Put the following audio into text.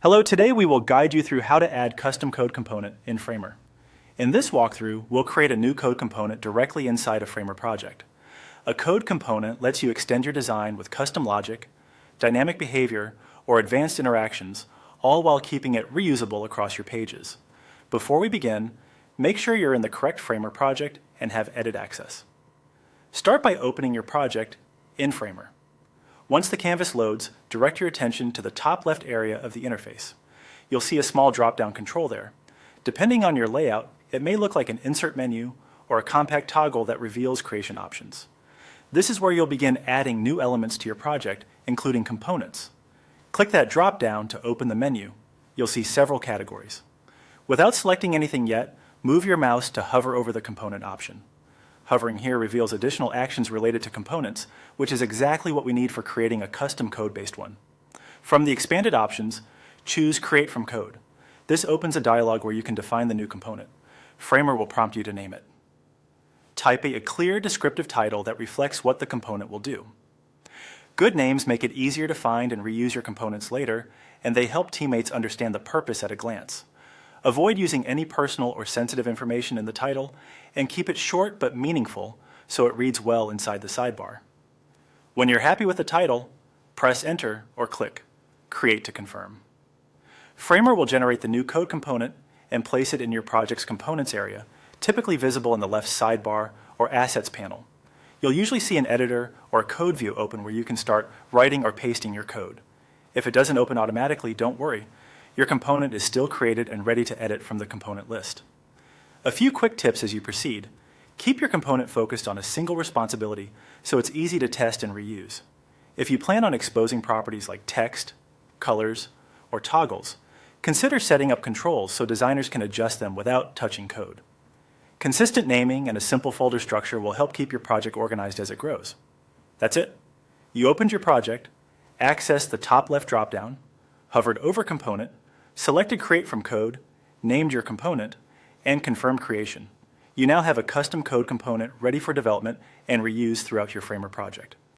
Hello, today we will guide you through how to add custom code component in Framer. In this walkthrough, we'll create a new code component directly inside a Framer project. A code component lets you extend your design with custom logic, dynamic behavior, or advanced interactions, all while keeping it reusable across your pages. Before we begin, make sure you're in the correct Framer project and have edit access. Start by opening your project in Framer. Once the canvas loads, direct your attention to the top left area of the interface. You'll see a small drop-down control there. Depending on your layout, it may look like an insert menu or a compact toggle that reveals creation options. This is where you'll begin adding new elements to your project, including components. Click that drop-down to open the menu. You'll see several categories. Without selecting anything yet, move your mouse to hover over the component option. Hovering here reveals additional actions related to components, which is exactly what we need for creating a custom code-based one. From the expanded options, choose Create from Code. This opens a dialog where you can define the new component. Framer will prompt you to name it. Type a clear descriptive title that reflects what the component will do. Good names make it easier to find and reuse your components later, and they help teammates understand the purpose at a glance. Avoid using any personal or sensitive information in the title, and keep it short but meaningful so it reads well inside the sidebar. When you're happy with the title, press Enter or click Create to confirm. Framer will generate the new code component and place it in your project's components area, typically visible in the left sidebar or Assets panel. You'll usually see an editor or a code view open where you can start writing or pasting your code. If it doesn't open automatically, don't worry. Your component is still created and ready to edit from the component list. A few quick tips as you proceed. Keep your component focused on a single responsibility so it's easy to test and reuse. If you plan on exposing properties like text, colors, or toggles, consider setting up controls so designers can adjust them without touching code. Consistent naming and a simple folder structure will help keep your project organized as it grows. That's it. You opened your project, accessed the top left dropdown, hovered over component, selected Create from Code, named your component, and confirmed creation. You now have a custom code component ready for development and reuse throughout your Framer project.